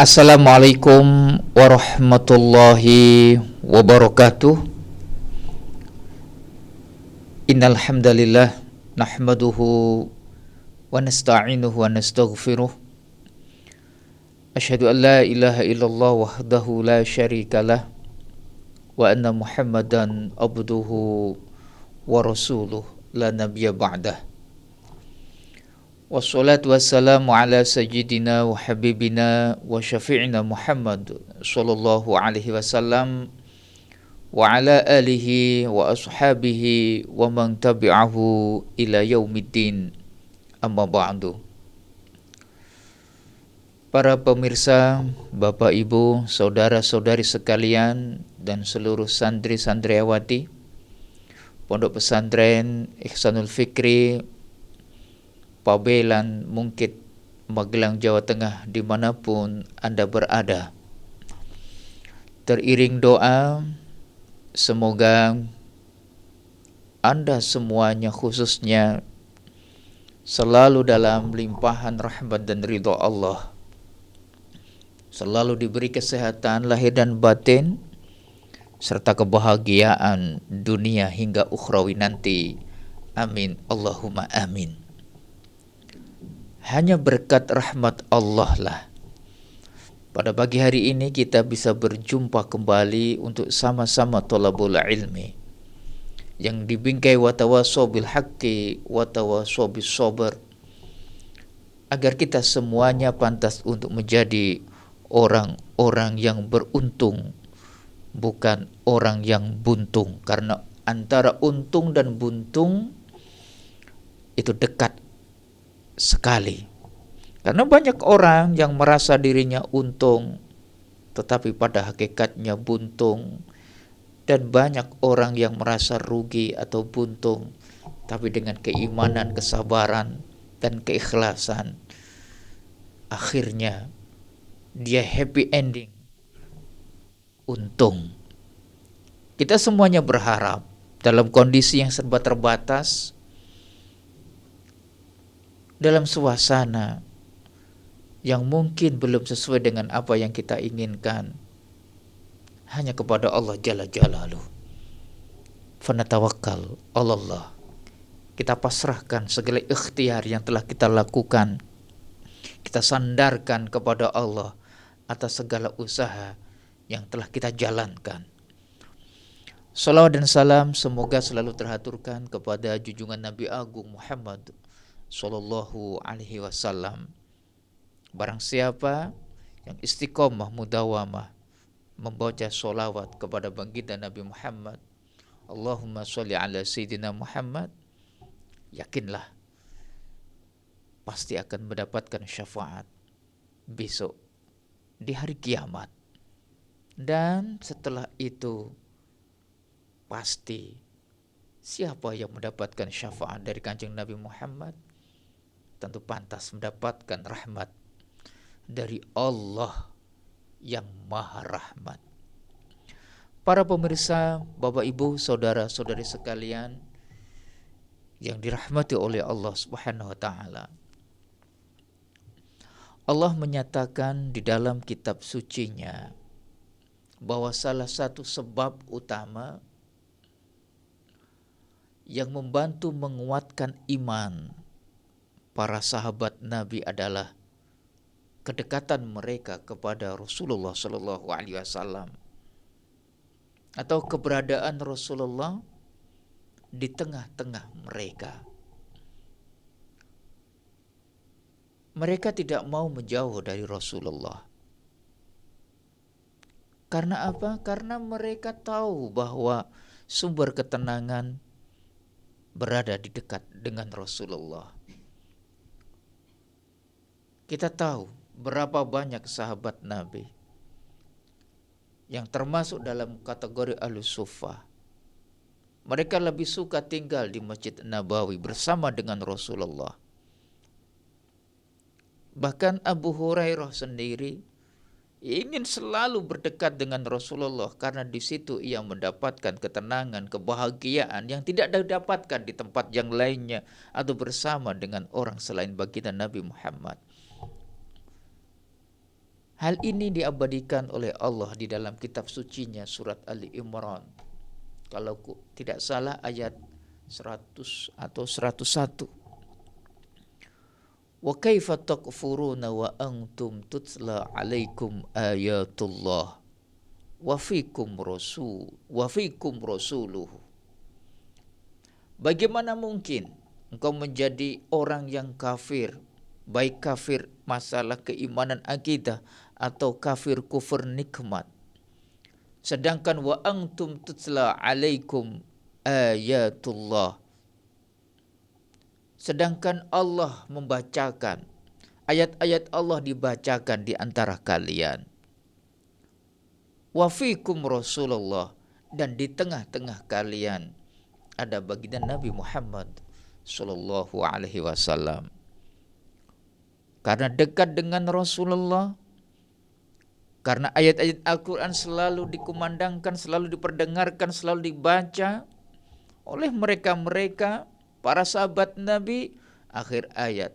Assalamualaikum warahmatullahi wabarakatuh. Innal hamdalillah nahmaduhu wa nasta'inuhu wa nastaghfiruh. Asyhadu an la ilaha illallah wahdahu la syarikalah wa anna Muhammadan abduhu wa rasuluh la nabiyya ba'dah. Wassalatu wassalamu ala sayyidina wa habibina wa syafi'ina Muhammad sallallahu alaihi wasallam wa ala alihi wa ashabihi wa man tabi'ahu ila yaumiddin, amma ba'du. Para pemirsa, Bapak Ibu, saudara-saudari sekalian, dan seluruh santri-santriawati Pondok Pesantren Ihsanul Fikri Pabelan, Mungkit, Magelang, Jawa Tengah, dimanapun Anda berada. Teriring doa, semoga Anda semuanya khususnya selalu dalam limpahan rahmat dan ridho Allah, selalu diberi kesehatan lahir dan batin, serta kebahagiaan dunia hingga ukhrawi nanti. Amin, Allahumma amin. Hanya berkat rahmat Allah lah pada pagi hari ini kita bisa berjumpa kembali untuk sama-sama thalabul ilmi yang dibingkai watawassaw bil haqqi watawassaw bis sabr, agar kita semuanya pantas untuk menjadi orang-orang yang beruntung, bukan orang yang buntung. Karena antara untung dan buntung itu dekat sekali. Karena banyak orang yang merasa dirinya untung tetapi pada hakikatnya buntung, dan banyak orang yang merasa rugi atau buntung tapi dengan keimanan, kesabaran, dan keikhlasan akhirnya dia happy ending, untung. Kita semuanya berharap dalam kondisi yang serba terbatas, dalam suasana yang mungkin belum sesuai dengan apa yang kita inginkan, hanya kepada Allah Jalla Jalaluh. Fanatawakkal Allah. Kita pasrahkan segala ikhtiar yang telah kita lakukan. Kita sandarkan kepada Allah atas segala usaha yang telah kita jalankan. Salawat dan salam semoga selalu terhaturkan kepada junjungan Nabi Agung Muhammad sallallahu alaihi wasallam. Barang siapa yang istiqomah mudawamah membaca solawat kepada baginda Nabi Muhammad, Allahumma sholli ala Sayyidina Muhammad, yakinlah pasti akan mendapatkan syafaat besok di hari kiamat. Dan setelah itu pasti siapa yang mendapatkan syafaat dari Kanjeng Nabi Muhammad tentu pantas mendapatkan rahmat dari Allah yang Maha Rahmat. Para pemirsa, Bapak Ibu, saudara-saudari sekalian yang dirahmati oleh Allah Subhanahu wa taala. Allah menyatakan di dalam kitab sucinya bahwa salah satu sebab utama yang membantu menguatkan iman para sahabat Nabi adalah kedekatan mereka kepada Rasulullah Sallallahu Alaihi Wasallam, atau keberadaan Rasulullah di tengah-tengah mereka. Mereka tidak mau menjauh dari Rasulullah. Karena apa? Karena mereka tahu bahwa sumber ketenangan berada di dekat dengan Rasulullah. Kita tahu berapa banyak sahabat Nabi yang termasuk dalam kategori Ahlus Suffah. Mereka lebih suka tinggal di Masjid Nabawi bersama dengan Rasulullah. Bahkan Abu Hurairah sendiri ingin selalu berdekat dengan Rasulullah karena di situ ia mendapatkan ketenangan, kebahagiaan yang tidak didapatkan di tempat yang lainnya atau bersama dengan orang selain baginda Nabi Muhammad. Hal ini diabadikan oleh Allah di dalam kitab sucinya surat Ali Imran. Kalau tidak salah ayat 100 atau 101. Wa kaifa takfuruna wa antum tutla alaikum ayatullah wa fikum rasuluhu. Bagaimana mungkin engkau menjadi orang yang kafir, baik kafir masalah keimanan akidah atau kafir kufur nikmat, sedangkan wa antum tutla alaikum ayatullah, sedangkan Allah membacakan ayat-ayat Allah dibacakan di antara kalian. Wa fikum Rasulullah, dan di tengah-tengah kalian ada baginda Nabi Muhammad sallallahu alaihi wasallam. Karena dekat dengan Rasulullah, karena ayat-ayat Al-Quran selalu dikumandangkan, selalu diperdengarkan, selalu dibaca oleh mereka-mereka para sahabat Nabi, akhir ayat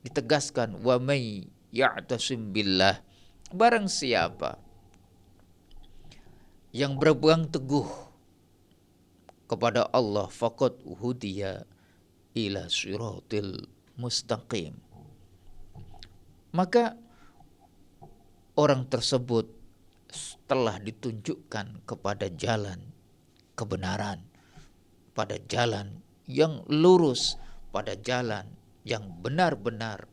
ditegaskan, wa may ya'tasim billah, barang siapa yang berpegang teguh kepada Allah, faqad hudiya ila siratil mustaqim, maka orang tersebut telah ditunjukkan kepada jalan kebenaran, pada jalan yang lurus, pada jalan yang benar-benar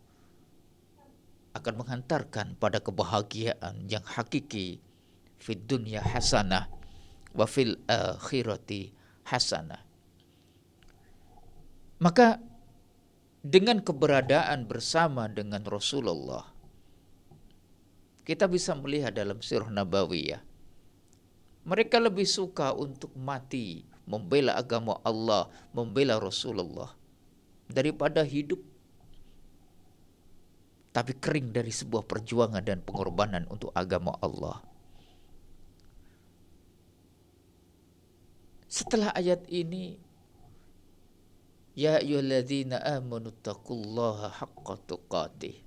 akan menghantarkan pada kebahagiaan yang hakiki, fid dunya hasanah wa fil akhirati hasanah. Maka dengan keberadaan bersama dengan Rasulullah, kita bisa melihat dalam sirah nabawiyah, mereka lebih suka untuk mati membela agama Allah, membela Rasulullah, daripada hidup tapi kering dari sebuah perjuangan dan pengorbanan untuk agama Allah. Setelah ayat ini, ya ayyuhalladzina amanu taqullaha haqqa tuqatih,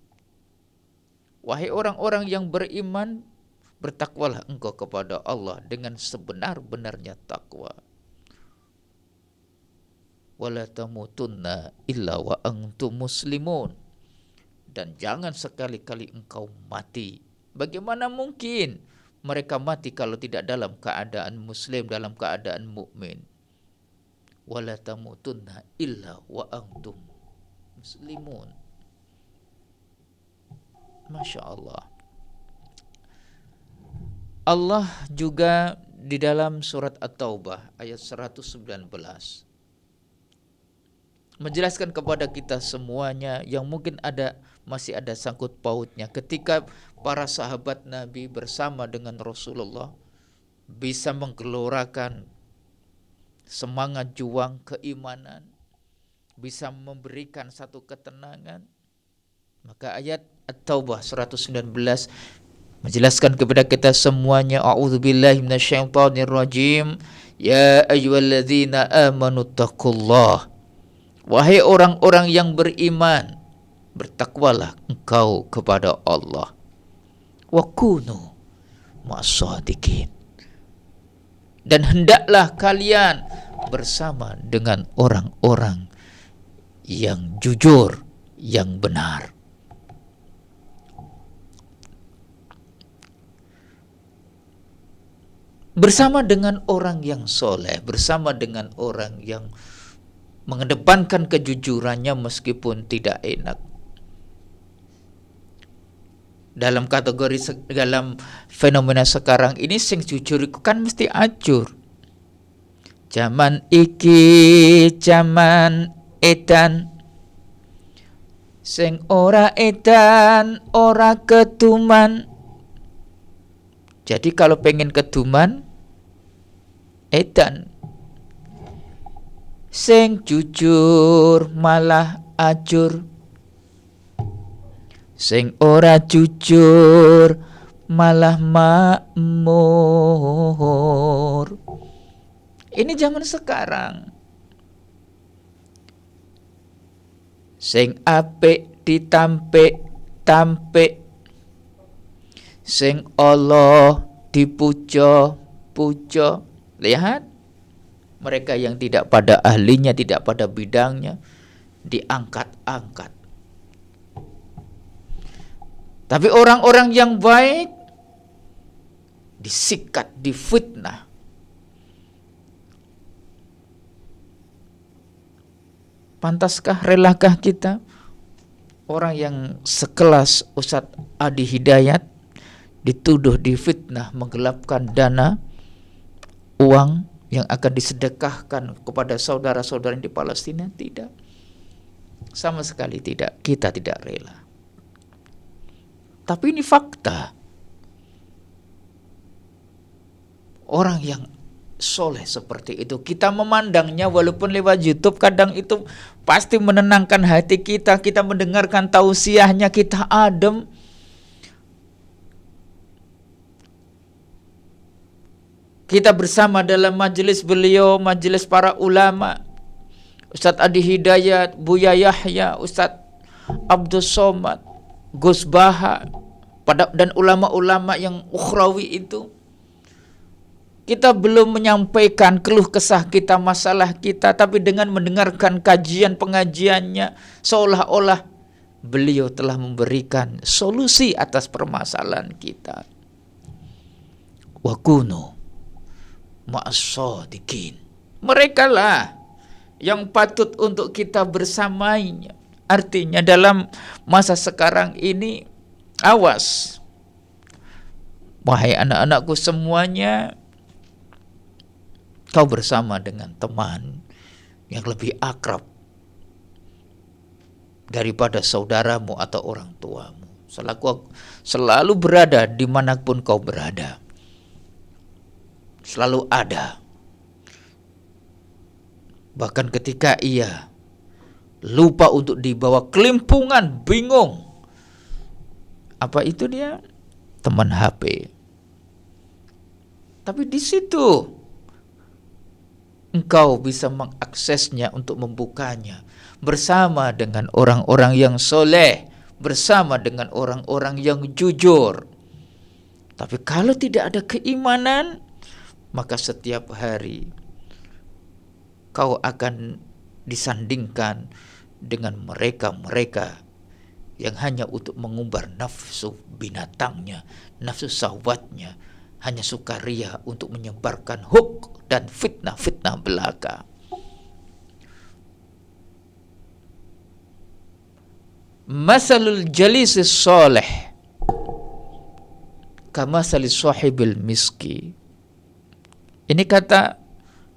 wahai orang-orang yang beriman, bertakwalah engkau kepada Allah dengan sebenar-benarnya takwa. Wala tamutunna illa wa antum muslimun, dan jangan sekali-kali engkau mati. Bagaimana mungkin mereka mati kalau tidak dalam keadaan muslim, dalam keadaan mukmin? Wala tamutunna illa wa antum muslimun. Masya Allah. Allah juga di dalam surat At-Taubah ayat 119 menjelaskan kepada kita semuanya yang mungkin masih ada sangkut pautnya ketika para sahabat Nabi bersama dengan Rasulullah bisa menggelorakan semangat juang keimanan, bisa memberikan satu ketenangan. Maka ayat At-Taubah 119 menjelaskan kepada kita semuanya, a'udzubillahi minasyaitonir rajim, ya ayyuhalladzina amanu taqullah, wahai orang-orang yang beriman, bertakwalah engkau kepada Allah, wa kunu ma'as-shadiqin, dan hendaklah kalian bersama dengan orang-orang yang jujur, yang benar. Bersama dengan orang yang soleh, bersama dengan orang yang mengedepankan kejujurannya meskipun tidak enak. Dalam kategori, dalam fenomena sekarang ini, sing jujur itu kan mesti ajur. Zaman iki zaman edan, sing ora edan ora keduman. Jadi kalau pengen keduman, edan. Sing jujur malah ajur, sing ora jujur malah makmur. Ini zaman sekarang. Sing apik ditampik tampik, sing Allah dipuja-puja. Lihat, mereka yang tidak pada ahlinya, tidak pada bidangnya, diangkat-angkat. Tapi orang-orang yang baik disikat, difitnah. Pantaskah, relakah kita orang yang sekelas Ustadz Adi Hidayat dituduh, difitnah, menggelapkan dana uang yang akan disedekahkan kepada saudara-saudara di Palestina? Tidak, sama sekali tidak. Kita tidak rela. Tapi ini fakta. Orang yang soleh seperti itu, kita memandangnya walaupun lewat YouTube, kadang itu pasti menenangkan hati kita. Kita mendengarkan tausiahnya, kita adem. Kita bersama dalam majelis beliau, majelis para ulama, Ustadz Adi Hidayat, Buya Yahya, Ustadz Abdul Somad, Gus Baha, dan ulama-ulama yang ukhrawi itu. Kita belum menyampaikan keluh kesah kita, masalah kita, tapi dengan mendengarkan kajian pengajiannya, seolah-olah beliau telah memberikan solusi atas permasalahan kita. Wa kunu ma'as-shadiqin. Mereka lah yang patut untuk kita bersamainya. Artinya dalam masa sekarang ini, awas, wahai anak-anakku semuanya, kau bersama dengan teman yang lebih akrab daripada saudaramu atau orang tuamu. Selalu berada dimanapun kau berada. Selalu ada. Bahkan ketika ia lupa untuk dibawa kelimpungan, bingung. Apa itu dia? Teman HP. Tapi di situ engkau bisa mengaksesnya untuk membukanya bersama dengan orang-orang yang soleh, bersama dengan orang-orang yang jujur. Tapi kalau tidak ada keimanan, maka setiap hari kau akan disandingkan dengan mereka-mereka yang hanya untuk mengumbar nafsu binatangnya, nafsu syahwatnya, hanya sukaria untuk menyebarkan hoax dan fitnah-fitnah belaka. Masalul jalisis soleh kamasali sahibil miski. Ini kata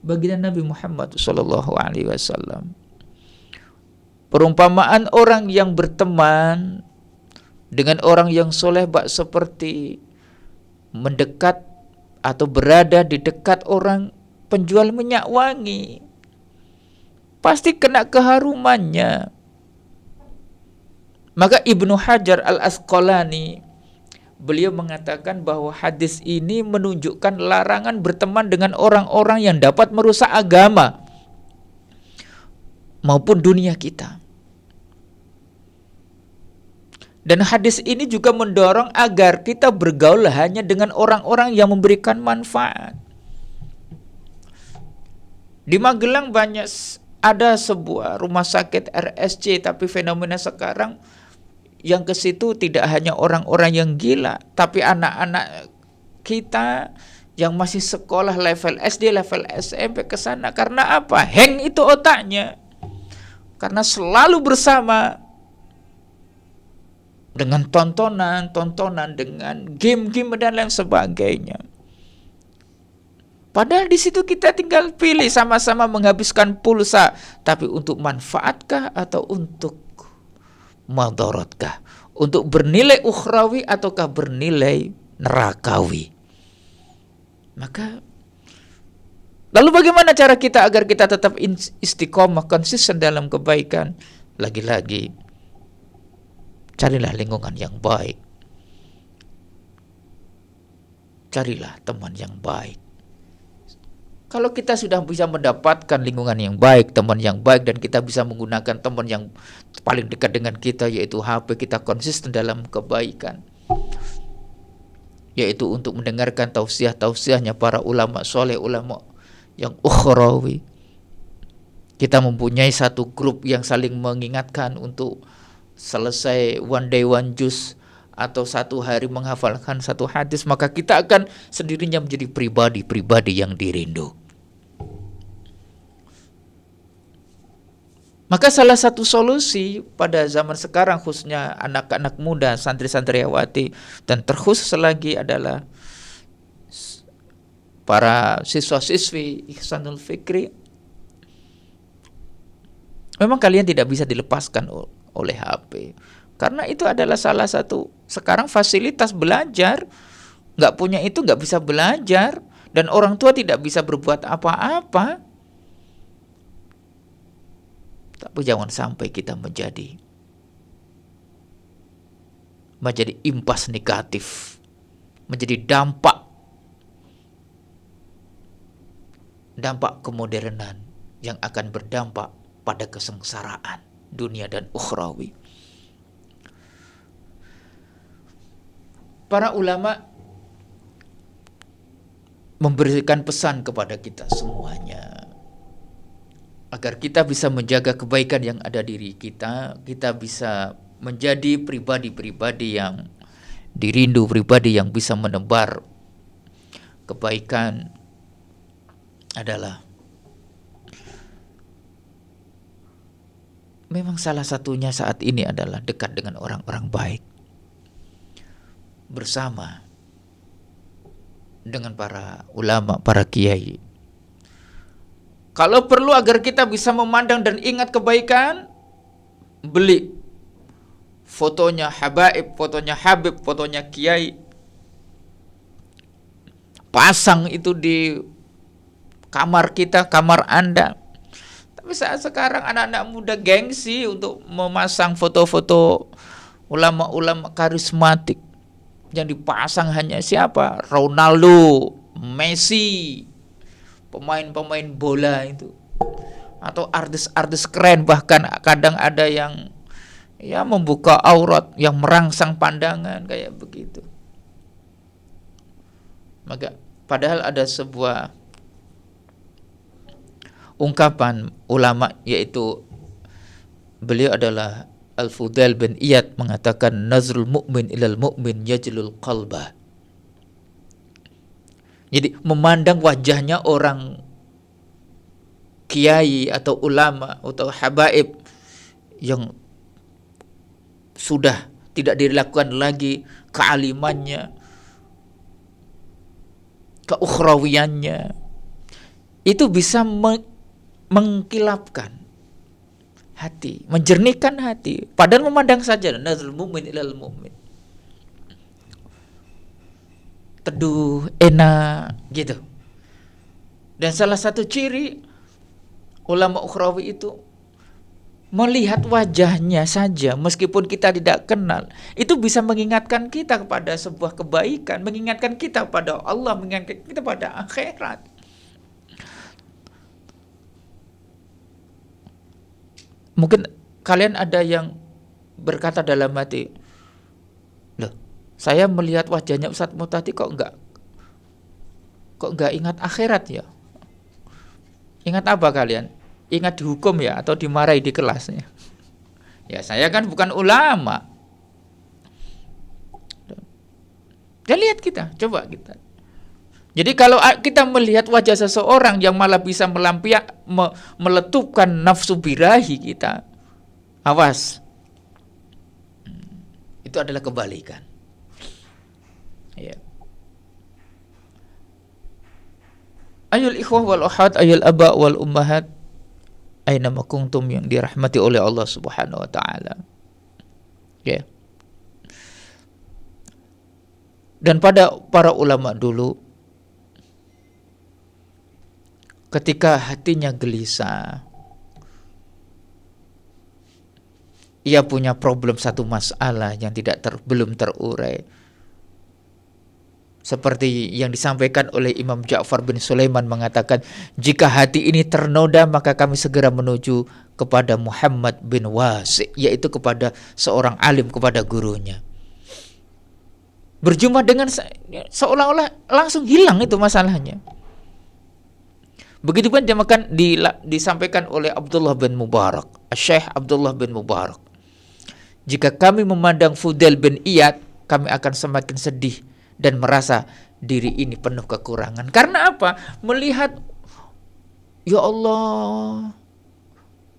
baginda Nabi Muhammad SAW. Perumpamaan orang yang berteman dengan orang yang soleh seperti mendekat atau berada di dekat orang penjual minyak wangi. Pasti kena keharumannya. Maka Ibnu Hajar Al-Asqalani, beliau mengatakan bahwa hadis ini menunjukkan larangan berteman dengan orang-orang yang dapat merusak agama maupun dunia kita. Dan hadis ini juga mendorong agar kita bergaul hanya dengan orang-orang yang memberikan manfaat. Di Magelang ada sebuah rumah sakit RSC, tapi fenomena sekarang yang ke situ tidak hanya orang-orang yang gila, tapi anak-anak kita yang masih sekolah level SD, level SMP ke sana. Karena apa? Hang itu otaknya. Karena selalu bersama dengan tontonan, dengan game-game dan lain sebagainya. Padahal di situ kita tinggal pilih, sama-sama menghabiskan pulsa, tapi untuk manfaatkah atau untuk madaratkah? Untuk bernilai ukhrawi ataukah bernilai nerakawi? Maka lalu bagaimana cara kita agar kita tetap istiqomah, konsisten dalam kebaikan? Lagi-lagi, carilah lingkungan yang baik. Carilah teman yang baik. Kalau kita sudah bisa mendapatkan lingkungan yang baik, teman yang baik, dan kita bisa menggunakan teman yang paling dekat dengan kita, yaitu HP, kita konsisten dalam kebaikan, yaitu untuk mendengarkan tausiah-tausiahnya para ulama soleh, ulama yang ukhrawi. Kita mempunyai satu grup yang saling mengingatkan untuk selesai one day one juz atau satu hari menghafalkan satu hadis, maka kita akan sendirinya menjadi pribadi-pribadi yang dirindu. Maka salah satu solusi pada zaman sekarang, khususnya anak-anak muda, santri-santriwati, dan terkhusus lagi adalah para siswa-siswi Ihsanul Fikri, memang kalian tidak bisa dilepaskan oleh HP. Karena itu adalah salah satu sekarang fasilitas belajar. Nggak punya itu nggak bisa belajar, dan orang tua tidak bisa berbuat apa-apa. Tapi jangan sampai kita menjadi impas negatif, menjadi dampak kemodernan yang akan berdampak pada kesengsaraan dunia dan ukhrawi. Para ulama memberikan pesan kepada kita semuanya agar kita bisa menjaga kebaikan yang ada diri kita, kita bisa menjadi pribadi-pribadi yang dirindu, pribadi yang bisa menebar kebaikan, adalah memang salah satunya saat ini adalah dekat dengan orang-orang baik, bersama dengan para ulama, para kiai. Kalau perlu agar kita bisa memandang dan ingat kebaikan, beli fotonya habaib, fotonya habib, fotonya kiai, pasang itu di kamar kita, kamar Anda. Tapi saat sekarang anak-anak muda gengsi untuk memasang foto-foto ulama-ulama karismatik. Yang dipasang hanya siapa? Ronaldo, Messi, pemain-pemain bola itu, atau artis-artis keren, bahkan kadang ada yang ya membuka aurat, yang merangsang pandangan kayak begitu. Maka padahal ada sebuah ungkapan ulama, yaitu beliau adalah Al-Fudail bin Iyad, mengatakan nazrul mu'min ilal mu'min yajlul qalbah. Jadi memandang wajahnya orang kiai atau ulama atau habaib yang sudah tidak dilakukan lagi kealimannya, keukhrawiannya, itu bisa mengkilapkan hati, menjernihkan hati. Padahal memandang saja nazrul mu'min ilal mu'min, teduh, enak gitu. Dan salah satu ciri ulama ukhrawi itu melihat wajahnya saja, meskipun kita tidak kenal, itu bisa mengingatkan kita kepada sebuah kebaikan, mengingatkan kita pada Allah, mengingatkan kita pada akhirat. Mungkin kalian ada yang berkata dalam hati, loh, saya melihat wajahnya Ustadz Muhtadi kok enggak ingat akhirat ya? Ingat apa kalian? Ingat dihukum ya, atau dimarahi di kelasnya? Ya, saya kan bukan ulama. Dan lihat kita, coba kita. Jadi kalau kita melihat wajah seseorang yang malah bisa meletupkan nafsu birahi kita, awas, itu adalah kebalikan. Ya. Ayul ikhwah wal uhad, ayul aba wal ummahat, aina ma kuntum, yang dirahmati oleh Allah Subhanahu wa taala. Ya. Dan pada para ulama dulu, ketika hatinya gelisah, ia punya problem satu masalah yang belum terurai, Seperti yang disampaikan oleh Imam Ja'far bin Sulaiman mengatakan, jika hati ini ternoda maka kami segera menuju kepada Muhammad bin Wasi', yaitu kepada seorang alim, kepada gurunya. Berjumpa dengan seolah-olah langsung hilang itu masalahnya. Begitu pun disampaikan oleh Abdullah bin Mubarak, Syekh Abdullah bin Mubarak. Jika kami memandang Fudail bin Iyad, kami akan semakin sedih dan merasa diri ini penuh kekurangan. Karena apa? Melihat, ya Allah,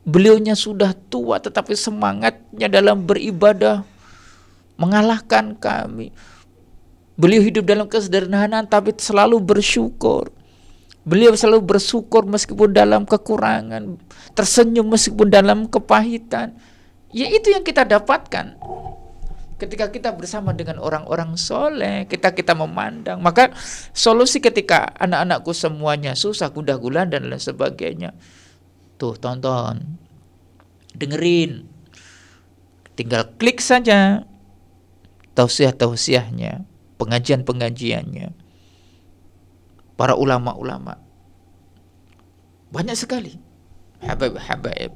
beliaunya sudah tua tetapi semangatnya dalam beribadah mengalahkan kami. Beliau hidup dalam kesederhanaan tapi selalu bersyukur. Beliau selalu bersyukur meskipun dalam kekurangan, tersenyum meskipun dalam kepahitan. Ya, itu yang kita dapatkan ketika kita bersama dengan orang-orang soleh, kita memandang. Maka solusi ketika anak-anakku semuanya susah, gundah gulana dan lain sebagainya, tuh tonton, dengerin, tinggal klik saja tausiah-tausiahnya, pengajian-pengajiannya para ulama-ulama. Banyak sekali habaib-habaib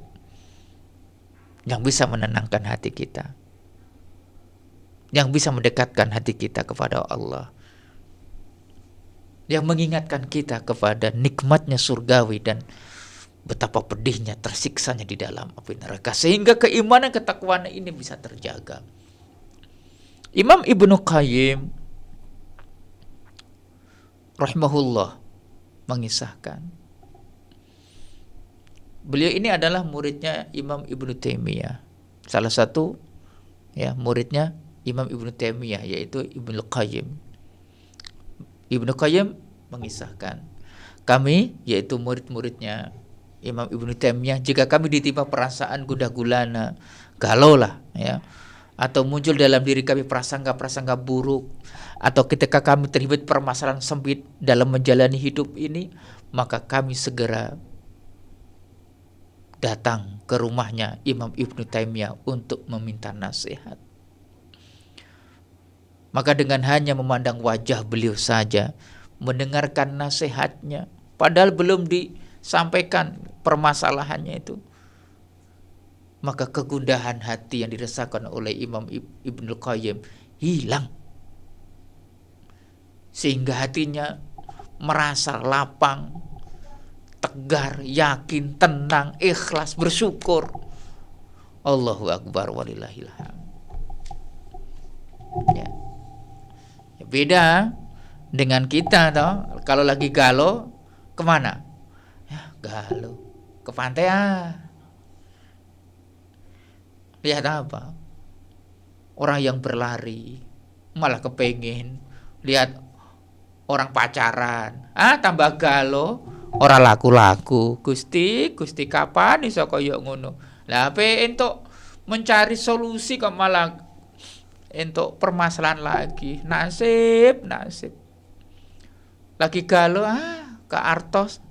yang bisa menenangkan hati kita, yang bisa mendekatkan hati kita kepada Allah, yang mengingatkan kita kepada nikmatnya surgawi dan betapa pedihnya tersiksanya di dalam api neraka, sehingga keimanan ketakwaan ini bisa terjaga. Imam Ibnu Qayyim rahimahullah mengisahkan, beliau ini adalah muridnya Imam Ibnu Taimiyah, salah satu muridnya Imam Ibnu Taimiyah, yaitu Ibnu Qayyim. Ibnu Qayyim mengisahkan, kami, yaitu murid-muridnya Imam Ibnu Taimiyah, jika kami ditimpa perasaan gundah gulana, galau lah, atau muncul dalam diri kami prasangka-prasangka buruk, atau ketika kami terlibat permasalahan sempit dalam menjalani hidup ini, maka kami segera datang ke rumahnya Imam Ibnu Taimiyah untuk meminta nasihat. Maka dengan hanya memandang wajah beliau saja, mendengarkan nasihatnya, padahal belum disampaikan permasalahannya itu, maka kegundahan hati yang dirasakan oleh Imam Ibnu Qayyim hilang, sehingga hatinya merasa lapang, tegar, yakin, tenang, ikhlas, bersyukur. Allahu Akbar walillahil hamd. Beda dengan kita toh, kalau lagi galau kemana? Galau ke pantai Lihat apa? Orang yang berlari malah kepengen lihat orang pacaran, tambah galau, orang laku-laku. Gusti kapan iso koyo ngono? Lah ape entuk mencari solusi kok malah entuk permasalahan lagi. Nasib. Lagi galau ke Artos,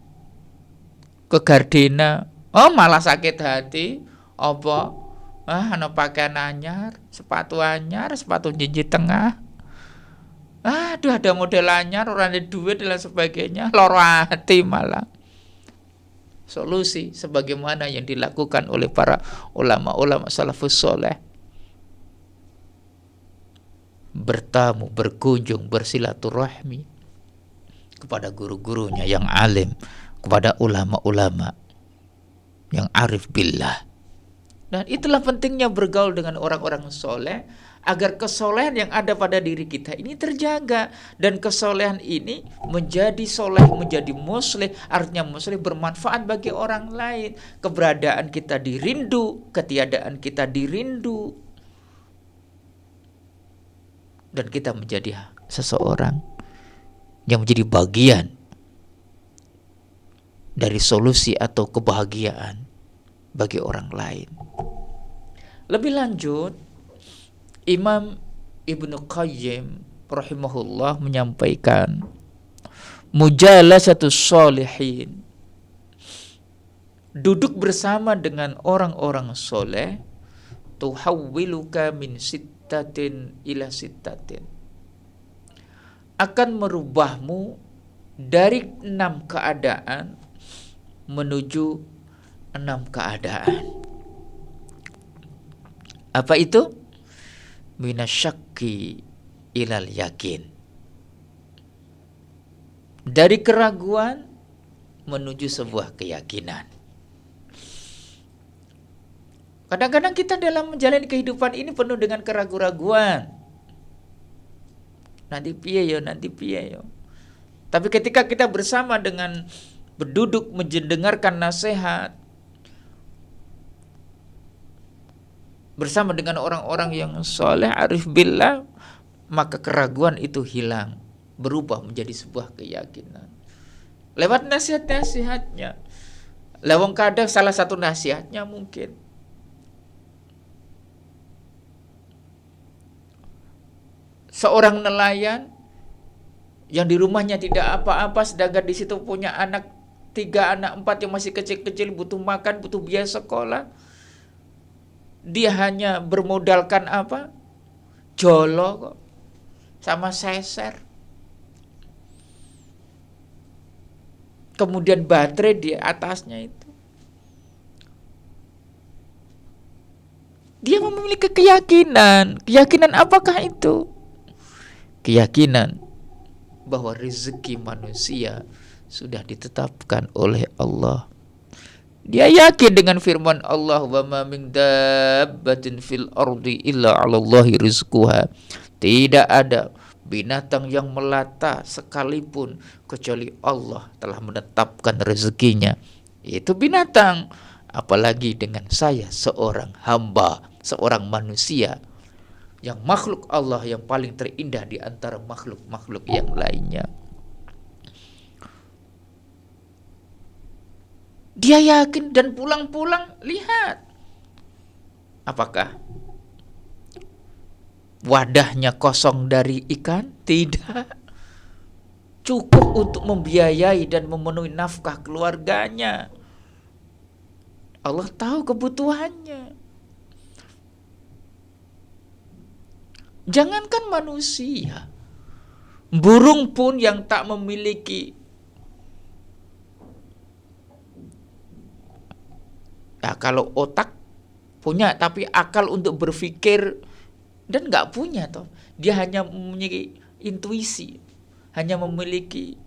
ke Gardena, malah sakit hati. Apa? Ana pakaian anyar, sepatu jinjit tengah. Aduh, ada model anyar, orang ada duit dan lain sebagainya, loro hati malah. Solusi sebagaimana yang dilakukan oleh para ulama-ulama salafus soleh, bertamu, berkunjung, bersilaturahmi kepada guru-gurunya yang alim, kepada ulama-ulama yang arif billah. Dan itulah pentingnya bergaul dengan orang-orang soleh, agar kesolehan yang ada pada diri kita ini terjaga. Dan kesolehan ini menjadi soleh, menjadi muslih, artinya muslih bermanfaat bagi orang lain. Keberadaan kita dirindu, ketiadaan kita dirindu, dan kita menjadi seseorang yang menjadi bagian dari solusi atau kebahagiaan bagi orang lain. Lebih lanjut, Imam Ibnu Qayyim rahimahullah menyampaikan, mujalasatus sholihin, duduk bersama dengan orang-orang soleh, tuhawwiluka min sittatin ila sittatin, akan merubahmu dari 6 keadaan menuju 6 keadaan. Apa itu? Minasyakki ilal yakin. Dari keraguan menuju sebuah keyakinan. Kadang-kadang kita dalam menjalani kehidupan ini penuh dengan keraguan-raguan. Nanti piye yo. Tapi ketika kita bersama dengan berduduk mendengarkan nasihat, bersama dengan orang-orang yang soleh, arif billah, maka keraguan itu hilang, berubah menjadi sebuah keyakinan. Lewat nasihat-nasihatnya. Lewat kadang salah satu nasihatnya mungkin seorang nelayan yang di rumahnya tidak apa-apa, sedangkan di situ punya anak 3, anak 4 yang masih kecil-kecil, butuh makan, butuh biaya sekolah. Dia hanya bermodalkan apa? Jolo kok, sama seser. Kemudian baterai di atasnya itu. Dia memiliki keyakinan. Keyakinan apakah itu? Keyakinan bahwa rezeki manusia sudah ditetapkan oleh Allah. Dia yakin dengan firman Allah, wa ma min dabbatin fil ardi illa 'alallahi rizquha. Tidak ada binatang yang melata sekalipun kecuali Allah telah menetapkan rezekinya. Itu binatang, apalagi dengan saya seorang hamba, seorang manusia yang makhluk Allah yang paling terindah di antara makhluk-makhluk yang lainnya. Dia yakin dan pulang-pulang lihat. Apakah wadahnya kosong dari ikan? Tidak. Cukup untuk membiayai dan memenuhi nafkah keluarganya. Allah tahu kebutuhannya. Jangankan manusia, burung pun yang tak memiliki kalau otak punya, tapi akal untuk berpikir dan nggak punya toh. Dia hanya memiliki intuisi, hanya memiliki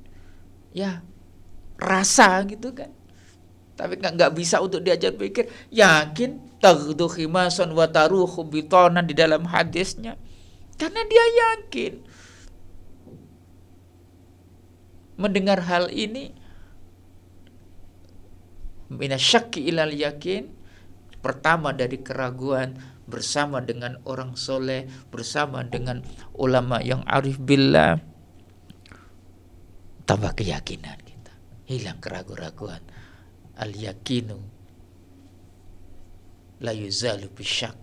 rasa gitu kan. Tapi nggak bisa untuk diajar pikir. Yakin taghdu khimasan wa taruhu bitonan di dalam hadisnya. Karena dia yakin. Mendengar hal ini, minasyakki ilal yakin, pertama dari keraguan, bersama dengan orang soleh, bersama dengan ulama yang arif billah, tambah keyakinan kita, hilang keraguan-raguan. Al yakinu la yuzalu bisyak.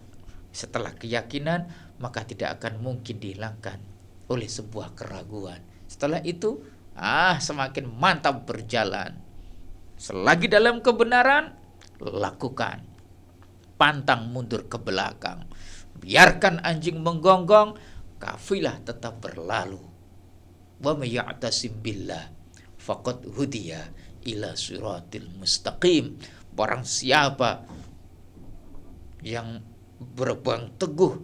Setelah keyakinan, maka tidak akan mungkin dihilangkan oleh sebuah keraguan. Setelah itu, semakin mantap berjalan. Selagi dalam kebenaran, lakukan. Pantang mundur ke belakang. Biarkan anjing menggonggong, kafilah tetap berlalu. Wa may ya'tasim billah faqad hudiya ila siratil mustaqim. Barang siapa yang berpegang teguh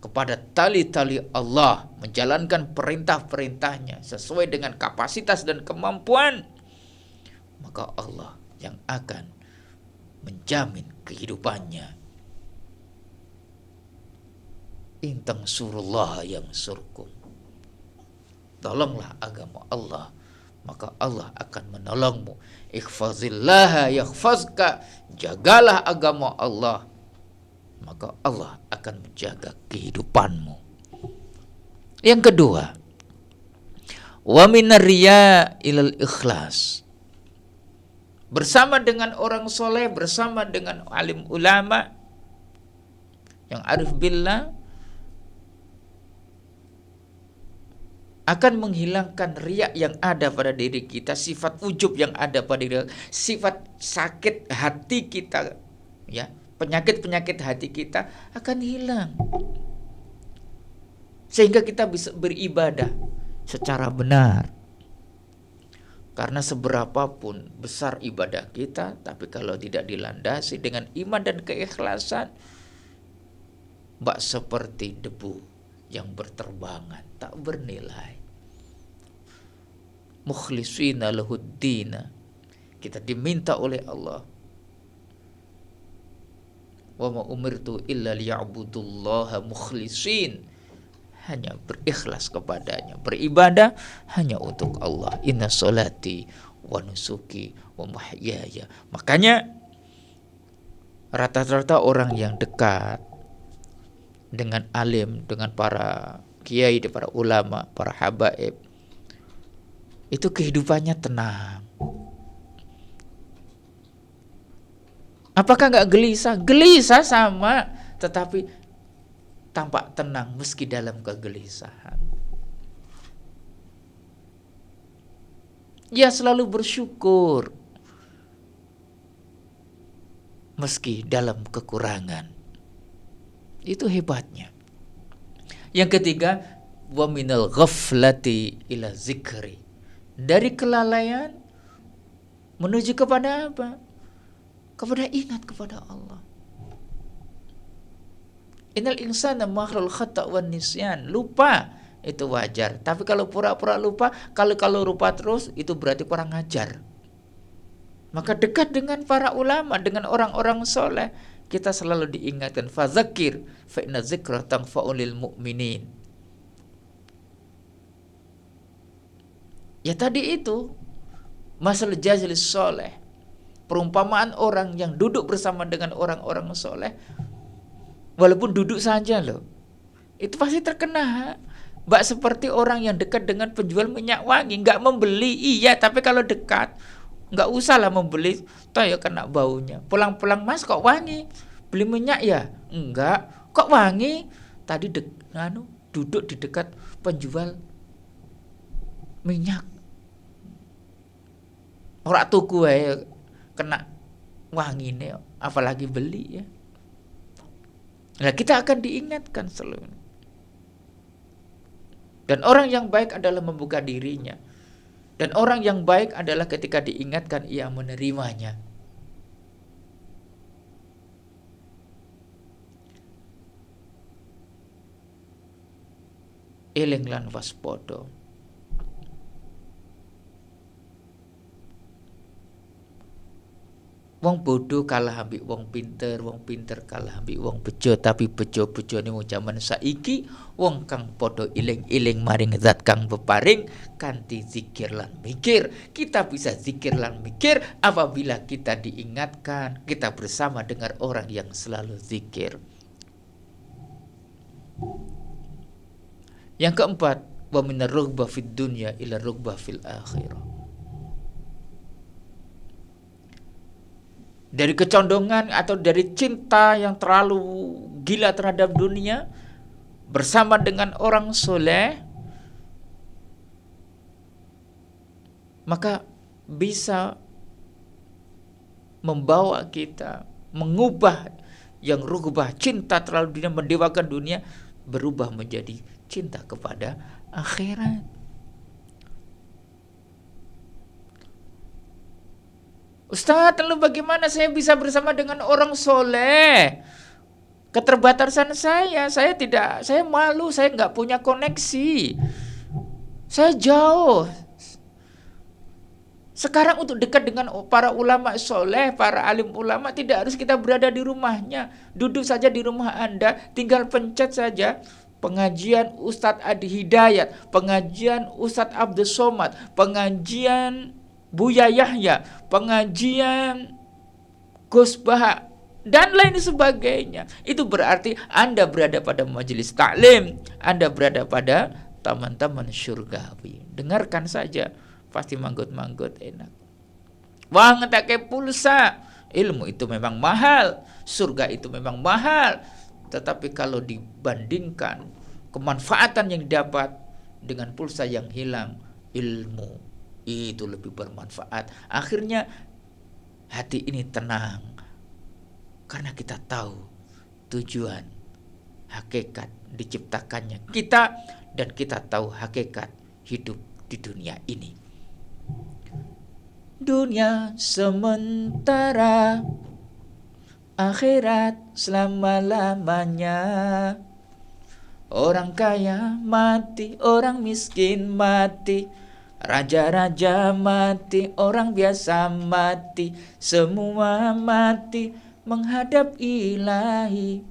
kepada tali-tali Allah, menjalankan perintah-perintahnya sesuai dengan kapasitas dan kemampuan, maka Allah yang akan menjamin kehidupannya. Intang surullah yang surkum. Tolonglah agama Allah, maka Allah akan menolongmu. Ikhfazillaha yakhfazka. Jagalah agama Allah, maka Allah akan menjaga kehidupanmu. Yang kedua, wa minar riya ilal ikhlas. Bersama dengan orang soleh, bersama dengan alim ulama yang arif billah, akan menghilangkan riya yang ada pada diri kita, sifat ujub yang ada pada diri kita, sifat sakit hati kita, penyakit-penyakit hati kita akan hilang. Sehingga kita bisa beribadah secara benar. Karena seberapapun besar ibadah kita, tapi kalau tidak dilandasi dengan iman dan keikhlasan, bak seperti debu yang berterbangan, tak bernilai. Mukhlisina lahuddina, kita diminta oleh Allah, wa ma umirtu illa liya'budullaha mukhlisin, hanya berikhlas kepadanya, beribadah hanya untuk Allah. Inna sholati wa nusuki wa mahyaya. Makanya rata-rata orang yang dekat dengan alim, dengan para kiai, para ulama, para habaib, itu kehidupannya tenang. Apakah nggak gelisah? Gelisah sama, tetapi tampak tenang meski dalam kegelisahan. Ia selalu bersyukur meski dalam kekurangan. Itu hebatnya. Yang ketiga, wa minal ghaflati ila zikri, dari kelalaian menuju kepada apa? Kepada ingat kepada Allah. Innal insana makhlul khata' wan nisyan. Lupa itu wajar. Tapi kalau pura-pura lupa, kalau lupa terus, itu berarti kurang ajar. Maka dekat dengan para ulama, dengan orang-orang soleh, kita selalu diingatkan, fadzakir fa inna dzikra tanfa'ul lil mu'minin. Ya tadi itu masal jazil soleh, perumpamaan orang yang duduk bersama dengan orang-orang soleh. Walaupun duduk saja loh, itu pasti terkena. Mbak seperti orang yang dekat dengan penjual minyak wangi, nggak membeli, iya, tapi kalau dekat, nggak usah lah membeli, toh ya kena baunya. Pulang-pulang, mas kok wangi? Beli minyak ya? Enggak, kok wangi? Tadi duduk di dekat penjual minyak. Orang tuku ya kena wangi nih, apalagi beli ya. Nah, kita akan diingatkan selalu. Dan orang yang baik adalah membuka dirinya. Dan orang yang baik adalah ketika diingatkan ia menerimanya. Eling lan waspada. Wong bodoh kalah ambek wong pinter kalah ambek wong bejo, tapi bejo-bejo ning jaman saiki wong kang padha iling-iling maring zat kang beparing kanthi zikir lan mikir. Kita bisa zikir lan mikir apabila kita diingatkan, kita bersama dengan orang yang selalu zikir. Yang keempat, wa minar rughbah fid dunya ila rughbah fil akhirah. Dari kecondongan atau dari cinta yang terlalu gila terhadap dunia bersama dengan orang soleh, maka bisa membawa kita mengubah yang rughbah, cinta terlalu dunia, mendewakan dunia, berubah menjadi cinta kepada akhirat. Ustaz, lalu bagaimana saya bisa bersama dengan orang soleh? Keterbatasan saya malu, saya nggak punya koneksi, saya jauh. Sekarang untuk dekat dengan para ulama soleh, para alim ulama, tidak harus kita berada di rumahnya. Duduk saja di rumah Anda, tinggal pencet saja pengajian Ustadz Adi Hidayat, pengajian Ustadz Abdul Somad, pengajian Buya Yahya, pengajian Gus Baha, dan lain sebagainya. Itu berarti Anda berada pada majelis taklim, Anda berada pada taman-taman syurgawi. Dengarkan saja, pasti manggut-manggut enak. Wah, ngetake pulsa, ilmu itu memang mahal, surga itu memang mahal. Tetapi kalau dibandingkan kemanfaatan yang didapat dengan pulsa yang hilang, ilmu itu lebih bermanfaat. Akhirnya hati ini tenang karena kita tahu tujuan hakikat diciptakannya kita, dan kita tahu hakikat hidup di dunia ini. Dunia sementara, akhirat selama-lamanya. Orang kaya mati, orang miskin mati, raja-raja mati, orang biasa mati, semua mati menghadap ilahi.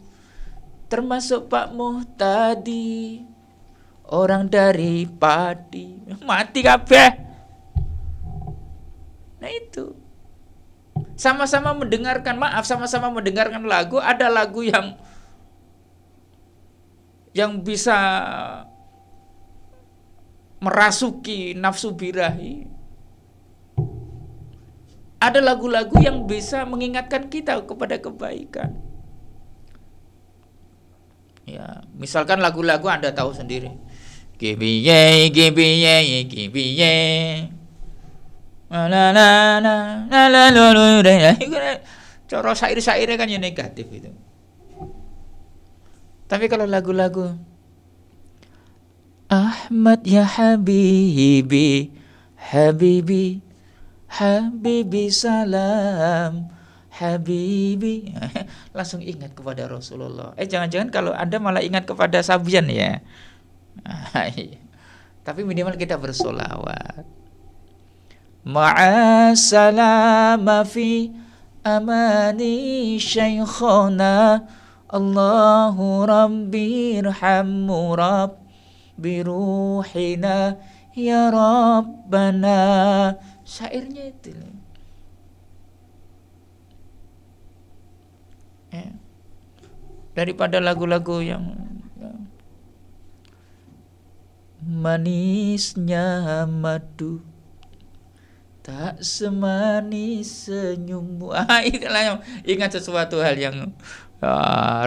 Termasuk Pak Muhtadi, orang dari Padi, mati kabeh. Nah itu. Sama-sama mendengarkan, sama-sama mendengarkan lagu. Ada lagu yang bisa merasuki nafsu birahi. Ada lagu-lagu yang bisa mengingatkan kita kepada kebaikan. Ya, misalkan lagu-lagu Anda tahu sendiri. Gibiye, gibiye, gibiye. La la la la la la la. Cara syair-syairnya kan yang negatif itu. Tapi kalau lagu-lagu Ahmad ya habibi, habibi, habibi salam, habibi, langsung ingat kepada Rasulullah. Jangan-jangan kalau Anda malah ingat kepada Sabian ya. Tapi minimal kita bersolawat. Ma'asalama fi amani syaikhona, Allahu rabbi irhammu rabbi ruhina ya rabbana. Syairnya itu ya. Daripada lagu-lagu yang manisnya madu tak semanis senyummu. Itulah yang ingat sesuatu hal yang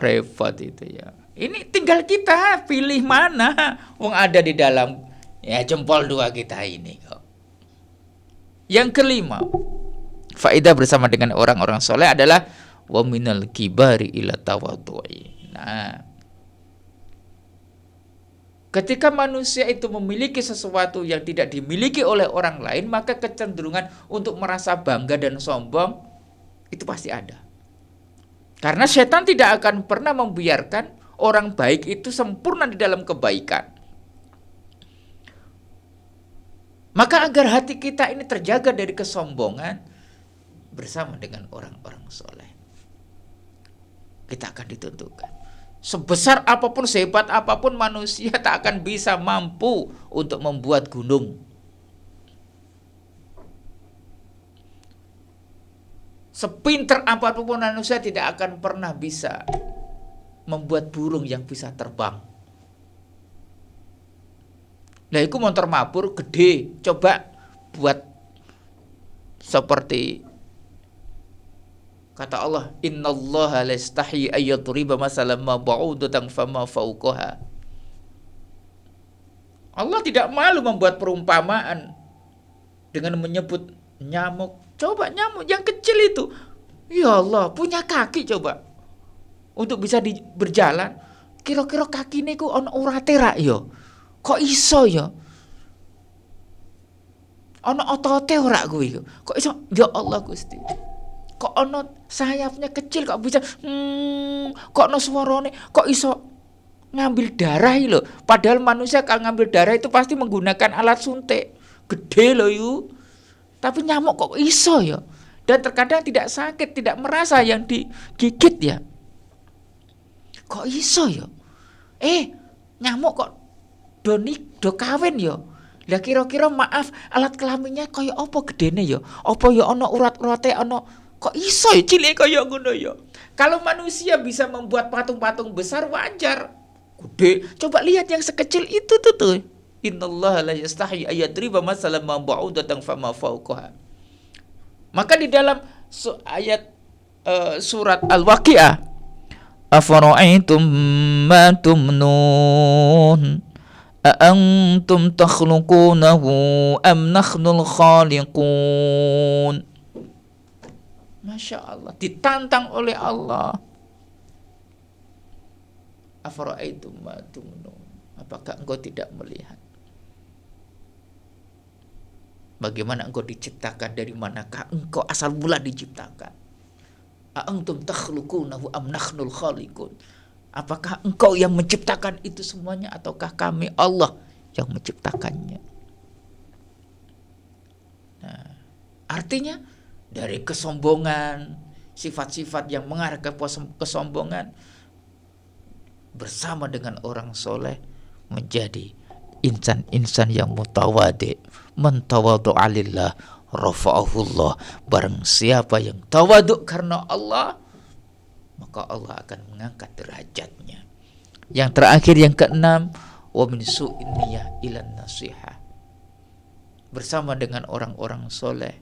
repot itu ya. Ini tinggal kita pilih mana. Wong ada di dalam ya jempol dua kita ini kok. Yang kelima, faedah bersama dengan orang-orang soleh adalah wa minal kibari ila tawadhu'i. Nah, ketika manusia itu memiliki sesuatu yang tidak dimiliki oleh orang lain, maka kecenderungan untuk merasa bangga dan sombong itu pasti ada. Karena setan tidak akan pernah membiarkan orang baik itu sempurna di dalam kebaikan. Maka agar hati kita ini terjaga dari kesombongan, bersama dengan orang-orang soleh, kita akan ditentukan. Sebesar apapun, sehebat apapun manusia tak akan bisa mampu untuk membuat gunung. Sepinter apapun manusia tidak akan pernah bisa membuat burung yang bisa terbang. Lah iku montor mabur gede, coba buat seperti kata Allah, innallaha lastahi ayyadriba masalan ma ba'udatan fama fawqaha. Allah tidak malu membuat perumpamaan dengan menyebut nyamuk. Coba nyamuk yang kecil itu, ya Allah, punya kaki coba untuk bisa berjalan. Kira-kira kaki ini ku ono urate rak ya. Kok iso ya? Ono otote ora kuwi. Kok iso? Ya Allah Gusti. Kok ono sayapnya kecil kok bisa kok ono suarane kok iso ngambil darah lho. Padahal manusia kalau ngambil darah itu pasti menggunakan alat suntik. Gede loh yuk. Tapi nyamuk kok iso ya? Dan terkadang tidak sakit, tidak merasa yang digigit ya. Kok iso ya? Nyamuk kok do kawin ya. Lah kira-kira maaf alat kelaminnya kaya apa gedene ya? Apa ya ana urat-urate ana kok iso ya cilik kaya ngono ya? Kalau manusia bisa membuat patung-patung besar wajar. Gede. Coba lihat yang sekecil itu tuh. Innallaha la yastahi ayadriba masalan ma ba'udatan fama fawqaha. Maka di dalam ayat surat Al-Waqiah, afara'aitum ma tumnun a'antum takhluqunahu am nahnul khaliqun. Masya Allah, ditantang oleh Allah. Afara'aitum ma tumnun, apakah engkau tidak melihat Bagaimana engkau diciptakan, dari manakah engkau asal mula diciptakan. A'antum takhluqunahu am nahnul khaliqun. Apakah engkau yang menciptakan itu semuanya ataukah kami Allah yang menciptakannya? Nah, artinya dari kesombongan, sifat-sifat yang mengarah ke kesombongan, bersama dengan orang soleh menjadi insan-insan yang mutawadi, mentawadu alillah rafa'ahullah. Barang siapa yang tawaduk karena Allah, maka Allah akan mengangkat derajatnya. Yang terakhir, yang keenam, wa min su'in niyah ilan nasihah. Bersama dengan orang-orang soleh,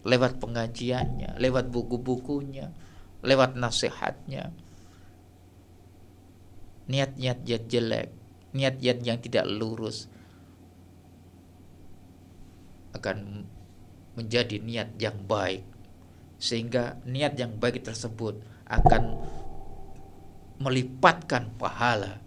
lewat pengajiannya, lewat buku-bukunya, lewat nasihatnya, niat-niat jelek, niat-niat yang tidak lurus akan menjadi niat yang baik, sehingga niat yang baik tersebut akan melipatkan pahala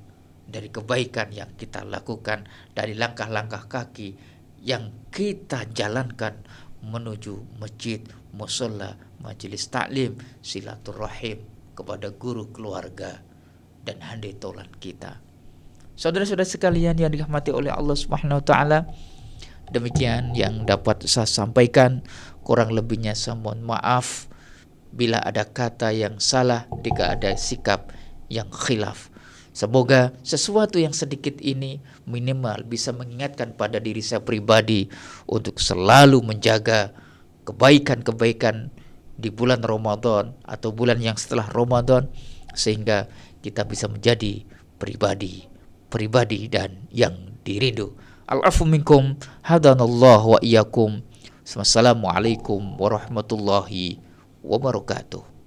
dari kebaikan yang kita lakukan, dari langkah-langkah kaki yang kita jalankan menuju masjid, musholla, majelis taklim, silaturahim kepada guru, keluarga, dan handai taulan kita. Saudara-saudara sekalian yang dirahmati oleh Allah Subhanahu wa taala, demikian yang dapat saya sampaikan. Kurang lebihnya saya mohon maaf bila ada kata yang salah, jika ada sikap yang khilaf. Semoga sesuatu yang sedikit ini minimal bisa mengingatkan pada diri saya pribadi untuk selalu menjaga kebaikan-kebaikan di bulan Ramadan atau bulan yang setelah Ramadan, sehingga kita bisa menjadi pribadi dan yang dirindu. Al-afu minkum, hadanallahu wa iyyakum. Wassalamualaikum warahmatullahi wabarakatuh.